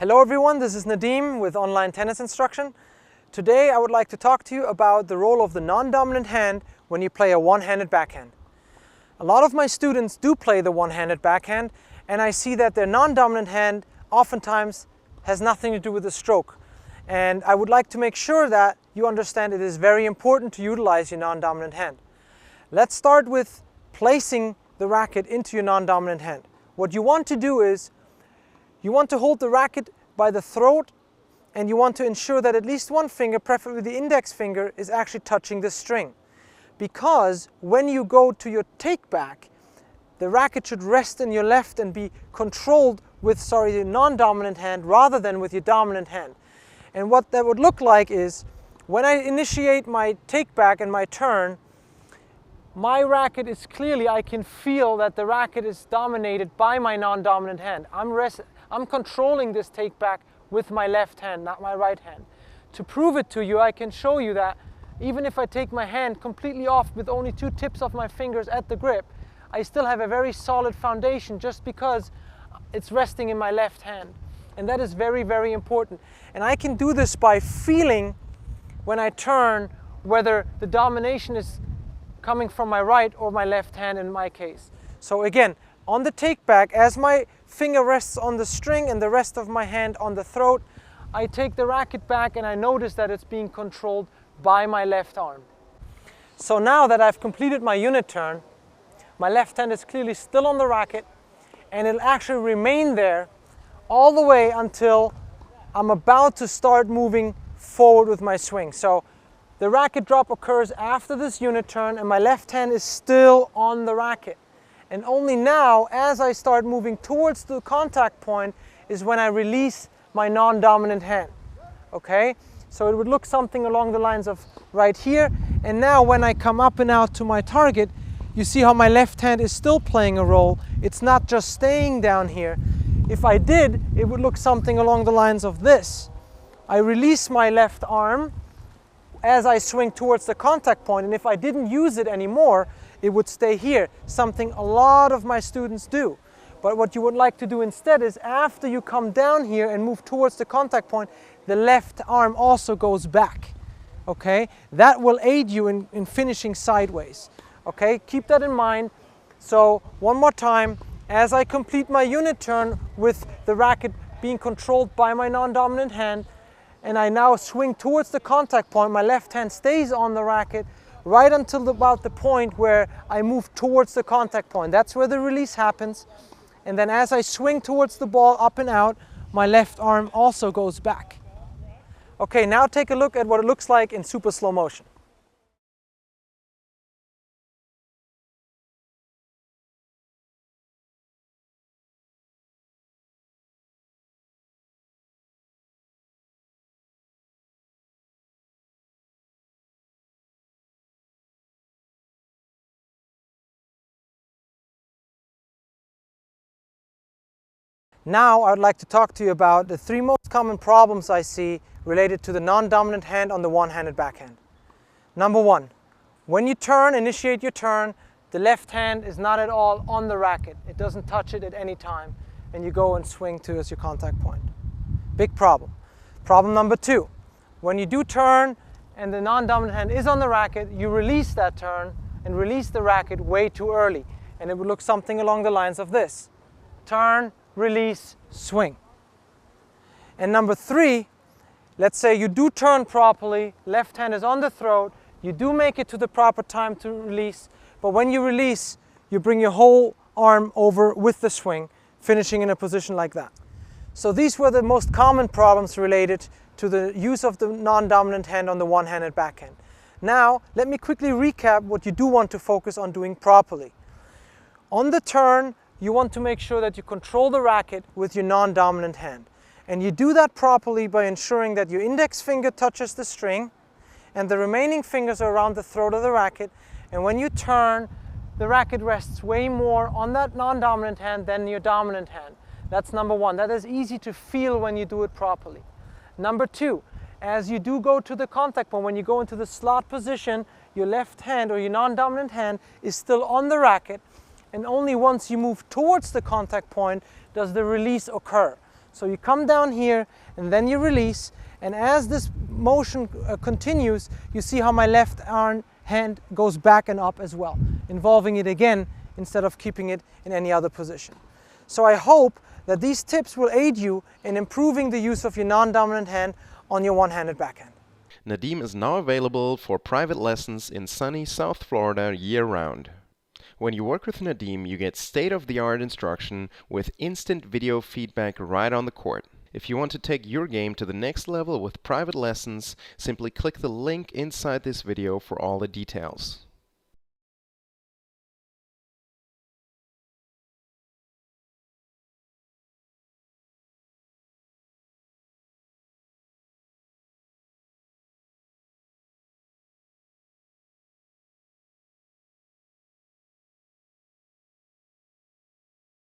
Hello everyone, this is Nadeem with Online Tennis Instruction. Today I would like to talk to you about the role of the non-dominant hand when you play a one-handed backhand. A lot of my students do play the one-handed backhand, and I see that their non-dominant hand oftentimes has nothing to do with the stroke. And I would like to make sure that you understand it is very important to utilize your non-dominant hand. Let's start with placing the racket into your non-dominant hand. What you want to do is you want to hold the racket by the throat, and you want to ensure that at least one finger, preferably the index finger, is actually touching the string. Because when you go to your take back, the racket should rest in your left and be controlled with, the non-dominant hand rather than with your dominant hand. And what that would look like is, when I initiate my take back and my turn, my racket is clearly, I can feel that the racket is dominated by my non-dominant hand. I'm controlling this take back with my left hand, not my right hand. To prove it to you, I can show you that even if I take my hand completely off with only two tips of my fingers at the grip, I still have a very solid foundation just because it's resting in my left hand. And that is very, very important. And I can do this by feeling when I turn whether the domination is coming from my right or my left hand in my case. So again, on the take back, as my finger rests on the string and the rest of my hand on the throat, I take the racket back and I notice that it's being controlled by my left arm. So now that I've completed my unit turn, my left hand is clearly still on the racket, and it'll actually remain there all the way until I'm about to start moving forward with my swing. So the racket drop occurs after this unit turn, and my left hand is still on the racket. And only now, as I start moving towards the contact point, is when I release my non-dominant hand. Okay? So it would look something along the lines of right here. And now when I come up and out to my target, you see how my left hand is still playing a role. It's not just staying down here. If I did, it would look something along the lines of this. I release my left arm as I swing towards the contact point, and if I didn't use it anymore, it would stay here, something a lot of my students do. But what you would like to do instead is, after you come down here and move towards the contact point, the left arm also goes back. Okay? That will aid you in finishing sideways. Okay? Keep that in mind. So one more time, as I complete my unit turn with the racket being controlled by my non-dominant hand, and I now swing towards the contact point, my left hand stays on the racket right until about the point where I move towards the contact point. That's where the release happens. And then as I swing towards the ball up and out, my left arm also goes back. Okay, now take a look at what it looks like in super slow motion. Now I would like to talk to you about the three most common problems I see related to the non-dominant hand on the one-handed backhand. Number one, when you initiate your turn, the left hand is not at all on the racket. It doesn't touch it at any time, and you go and swing towards your contact point. Big problem. Problem number two, when you do turn and the non-dominant hand is on the racket, you release that turn and release the racket way too early, and it would look something along the lines of this. Turn, release, swing. And number three, let's say you do turn properly, left hand is on the throat, you do make it to the proper time to release, but when you release, you bring your whole arm over with the swing, finishing in a position like that. So these were the most common problems related to the use of the non-dominant hand on the one-handed backhand. Now, let me quickly recap what you do want to focus on doing properly. On the turn, you want to make sure that you control the racket with your non-dominant hand. And you do that properly by ensuring that your index finger touches the string and the remaining fingers are around the throat of the racket. And when you turn, the racket rests way more on that non-dominant hand than your dominant hand. That's number one. That is easy to feel when you do it properly. Number two, as you do go to the contact point, when you go into the slot position, your left hand or your non-dominant hand is still on the racket, and only once you move towards the contact point does the release occur. So you come down here and then you release, and as this motion continues, you see how my left hand goes back and up as well, involving it again instead of keeping it in any other position. So I hope that these tips will aid you in improving the use of your non-dominant hand on your one-handed backhand. Nadim is now available for private lessons in sunny South Florida year-round. When you work with Nadim, you get state-of-the-art instruction with instant video feedback right on the court. If you want to take your game to the next level with private lessons, simply click the link inside this video for all the details.